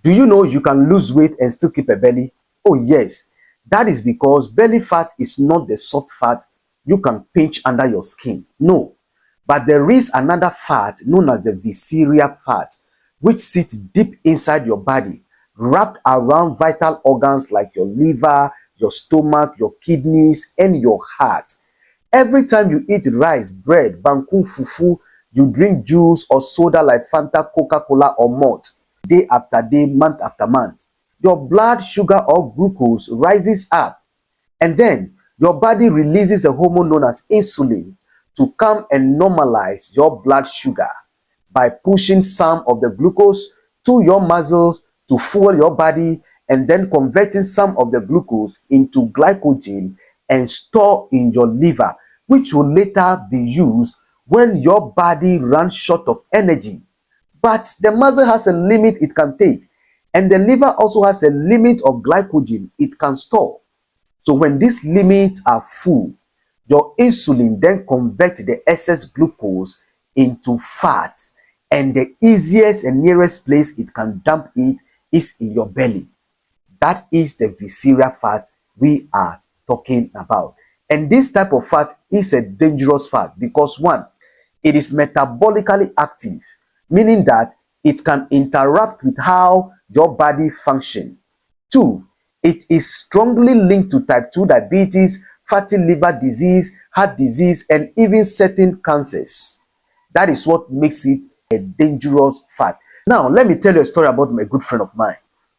Do you know you can lose weight and still keep a belly? Oh yes, that is because belly fat is not the soft fat you can pinch under your skin. No, but there is another fat known as the visceral fat, which sits deep inside your body, wrapped around vital organs like your liver, your stomach, your kidneys, and your heart. Every time you eat rice, bread, banku, fufu, you drink juice or soda like Fanta, Coca-Cola, or malt, day after day, month after month, your blood sugar or glucose rises up, and then your body releases a hormone known as insulin to come and normalize your blood sugar by pushing some of the glucose to your muscles to fuel your body, and then converting some of the glucose into glycogen and store in your liver, which will later be used when your body runs short of energy. But the muscle has a limit it can take, and the liver also has a limit of glycogen it can store. So when these limits are full, your insulin then converts the excess glucose into fats, and the easiest and nearest place it can dump it is in your belly. That is the visceral fat we are talking about. And this type of fat is a dangerous fat because one, it is metabolically active, meaning that it can interrupt with how your body functions. Two, it is strongly linked to type 2 diabetes, fatty liver disease, heart disease, and even certain cancers. That is what makes it a dangerous fat. Now, let me tell you a story about a good friend of mine.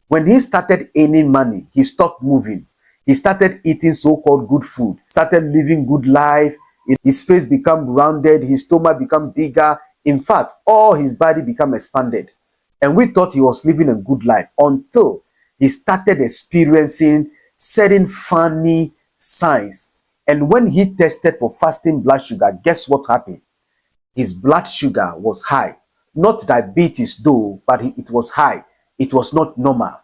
When he started earning money, he stopped moving. He started eating so-called good food, started living good life. His face became rounded, his stomach became bigger. In fact, all his body became expanded. And we thought he was living a good life until he started experiencing certain funny signs. And when he tested for fasting blood sugar, guess what happened? His blood sugar was high. Not diabetes though, but it was high. It was not normal.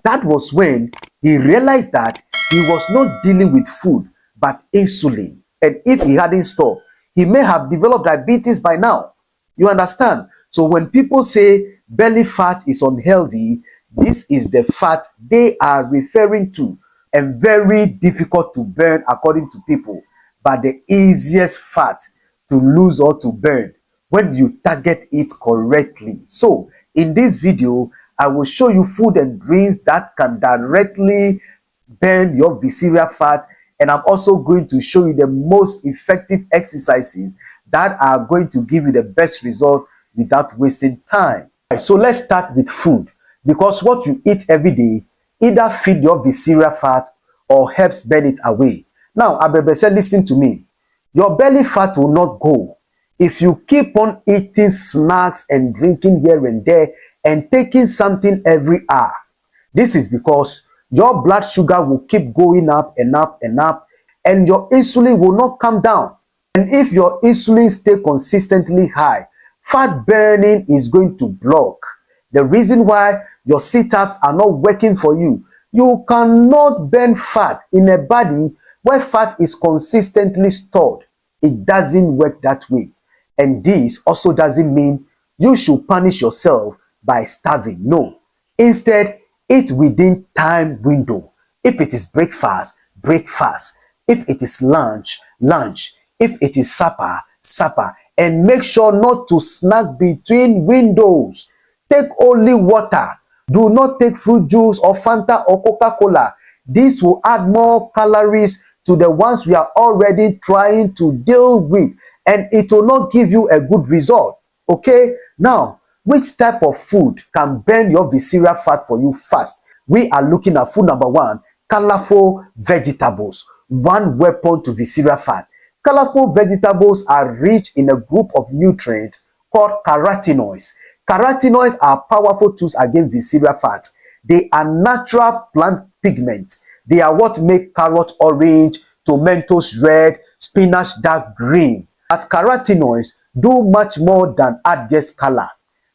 That was when he realized that he was not dealing with food, but insulin. And if he hadn't stopped, he may have developed diabetes by now. You understand? So when people say belly fat is unhealthy, this is the fat they are referring to, and very difficult to burn according to people, but the easiest fat to lose or to burn when you target it correctly. So in this video, I will show you food and drinks that can directly burn your visceral fat, and I'm also going to show you the most effective exercises that are going to give you the best result without wasting time. So let's start with food, because what you eat every day either feed your visceral fat or helps burn it away. Now, Abebe said, listen to me. Your belly fat will not go if you keep on eating snacks and drinking here and there and taking something every hour. This is because your blood sugar will keep going up and up and up, and your insulin will not come down. And if your insulin stay consistently high, fat burning is going to block. The reason why your sit-ups are not working for you, you cannot burn fat in a body where fat is consistently stored. It doesn't work that way. And this also doesn't mean you should punish yourself by starving. No. Instead, eat within time window. If it is breakfast, breakfast. If it is lunch, lunch. If it is supper, supper. And make sure not to snack between windows. Take only water. Do not take fruit juice or Fanta or Coca-Cola. This will add more calories to the ones we are already trying to deal with, and it will not give you a good result. Okay? Now, which type of food can burn your visceral fat for you fast? We are looking at food number one, colorful vegetables. One weapon to visceral fat. Colorful vegetables are rich in a group of nutrients called carotenoids. Carotenoids are powerful tools against visceral fat. They are natural plant pigments. They are what make carrot orange, tomatoes red, spinach dark green. But carotenoids do much more than add just color.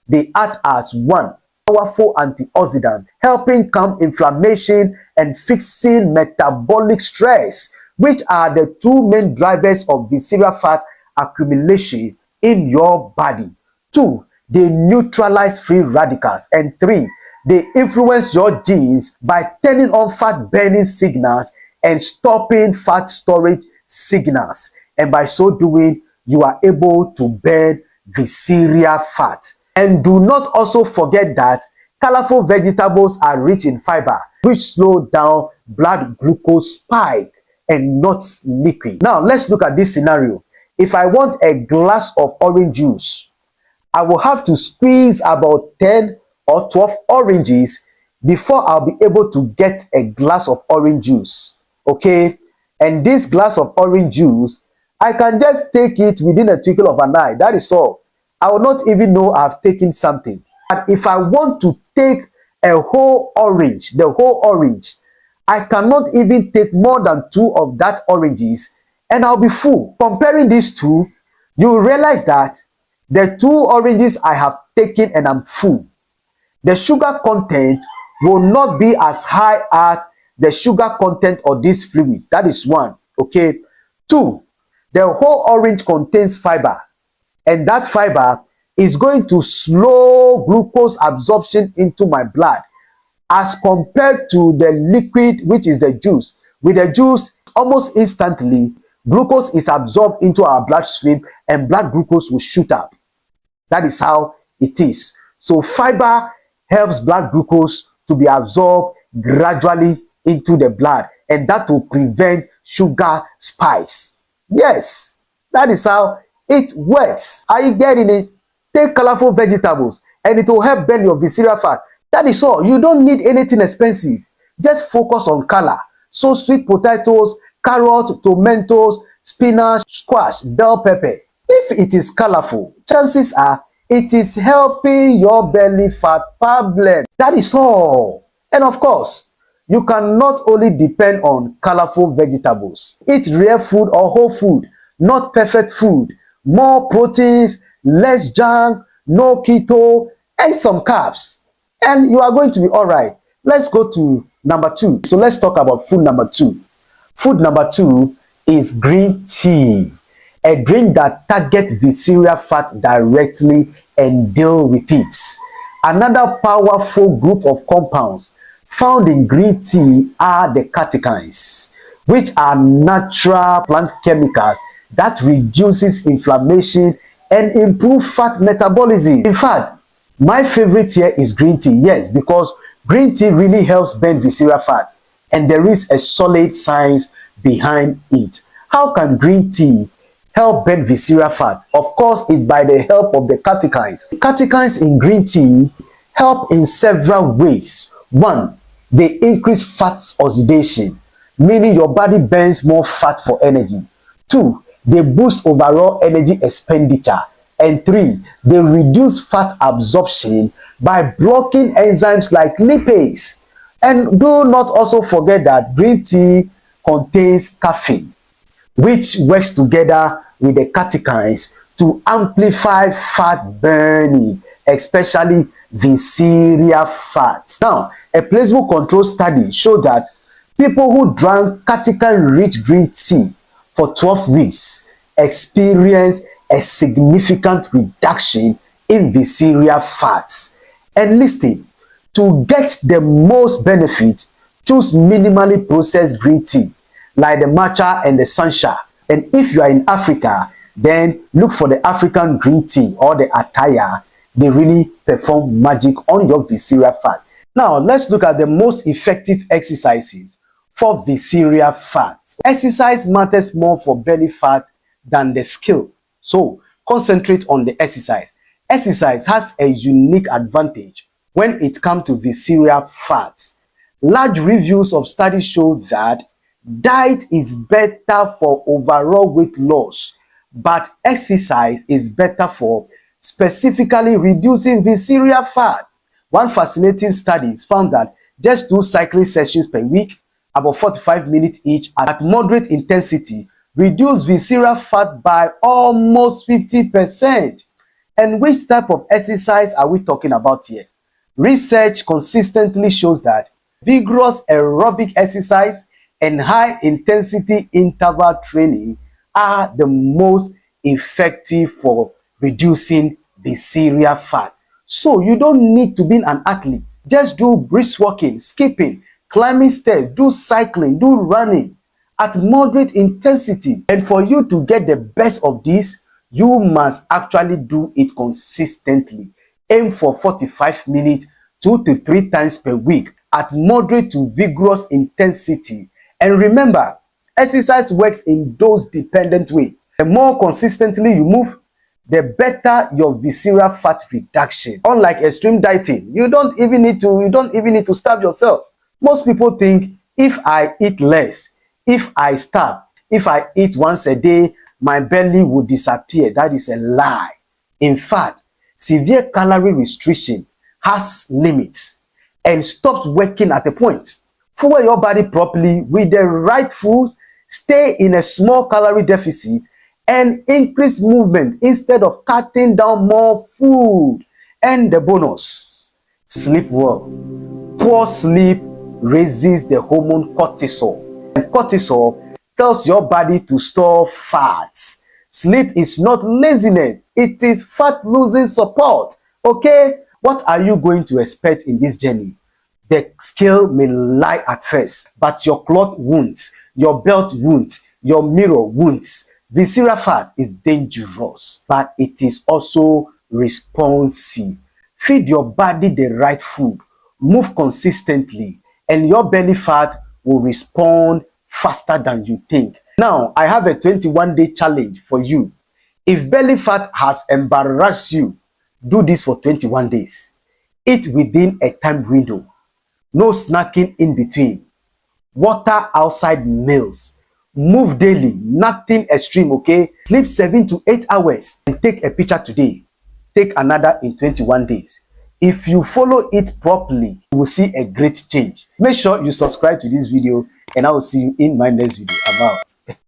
They act as one powerful antioxidant, helping calm inflammation and fixing metabolic stress, which are the two main drivers of visceral fat accumulation in your body. Two, they neutralize free radicals. And three, They influence your genes by turning on fat burning signals and stopping fat storage signals. And by so doing, you are able to burn visceral fat. And do not also forget that colorful vegetables are rich in fiber, which slow down blood glucose spike and not liquid. Now, let's look at this scenario. If I want a glass of orange juice, I will have to squeeze about 10 or 12 oranges before I'll be able to get a glass of orange juice. Okay? And this glass of orange juice, I can just take it within a twinkle of an eye. That is all. I will not even know I've taken something. But if I want to take a whole orange, the whole orange, I cannot even take more than 2 of that oranges and I'll be full. Comparing these two, you realize that the 2 oranges I have taken and I'm full, the sugar content will not be as high as the sugar content of this fluid. That is 1. Okay. 2, the whole orange contains fiber, and that fiber is going to slow glucose absorption into my blood as compared to the liquid, which is the juice. With the juice, almost instantly, glucose is absorbed into our bloodstream and blood glucose will shoot up. That is how it is. So fiber helps blood glucose to be absorbed gradually into the blood, and that will prevent sugar spikes. Yes, that is how it works. Are you getting it? Take colorful vegetables and it will help burn your visceral fat. That is all. You don't need anything expensive. Just focus on color. So sweet potatoes, carrots, tomatoes, spinach, squash, bell pepper. If it is colorful, chances are it is helping your belly fat problem. That is all. And of course, you can not only depend on colorful vegetables. Eat real food or whole food, not perfect food. More proteins, less junk, no keto, and some carbs. And you are going to be all right. Let's go to number 2. So let's talk about food number 2. Food number 2 is green tea, a drink that targets visceral fat directly and deal with it. Another powerful group of compounds found in green tea are the catechins, which are natural plant chemicals that reduces inflammation and improve fat metabolism. In fact, my favorite here is green tea. Yes, because green tea really helps burn visceral fat, and there is a solid science behind it. How can green tea help burn visceral fat? Of course, it's by the help of the catechins. Catechins in green tea help in several ways. 1, they increase fat oxidation, meaning your body burns more fat for energy. 2, they boost overall energy expenditure. And 3, they reduce fat absorption by blocking enzymes like lipase. And do not also forget that green tea contains caffeine, which works together with the catechins to amplify fat burning, especially visceral fat. Now, a placebo-controlled study showed that people who drank catechin-rich green tea for 12 weeks experienced a significant reduction in visceral fats. And listen, to get the most benefit, choose minimally processed green tea like the matcha and the sansha. And if you are in Africa, then look for the African green tea or the attaya. They really perform magic on your visceral fat. Now, let's look at the most effective exercises for visceral fat. Exercise matters more for belly fat than the skill. So, concentrate on the exercise. Exercise has a unique advantage when it comes to visceral fat. Large reviews of studies show that diet is better for overall weight loss, but exercise is better for specifically reducing visceral fat. One fascinating study found that just 2 cycling sessions per week, about 45 minutes each at moderate intensity, reduce visceral fat by almost 50%. And which type of exercise are we talking about here? Research consistently shows that vigorous aerobic exercise and high intensity interval training are the most effective for reducing visceral fat. So you don't need to be an athlete. Just do brisk walking, skipping, climbing stairs, do cycling, do running at moderate intensity. And for you to get the best of this, you must actually do it consistently. Aim for 45 minutes 2 to 3 times per week at moderate to vigorous intensity. And remember, exercise works in dose-dependent way. The more consistently you move, the better your visceral fat reduction. Unlike extreme dieting, you don't even need to starve yourself. Most people think if I eat less, if I starve, if I eat once a day, my belly will disappear. That is a lie. In fact, severe calorie restriction has limits and stops working at a point. Fuel your body properly with the right foods, stay in a small calorie deficit, and increase movement instead of cutting down more food. And the bonus, sleep well. Poor sleep raises the hormone cortisol, and cortisol tells your body to store fats. Sleep is not laziness, it is fat losing support. Okay, what are you going to expect in this journey? The scale may lie at first, but your cloth won't, your belt won't, your mirror won't. Visceral fat is dangerous, but it is also responsive. Feed your body the right food, move consistently, and your belly fat will respond faster than you think. Now, I have a 21-day challenge for you. If belly fat has embarrassed you, do this for 21 days. Eat within a time window. No snacking in between. Water outside meals. Move daily, nothing extreme, okay? Sleep 7 to 8 hours and take a picture today. Take another in 21 days. If you follow it properly, you will see a great change. Make sure you subscribe to this video and I will see you in my next video. I'm out.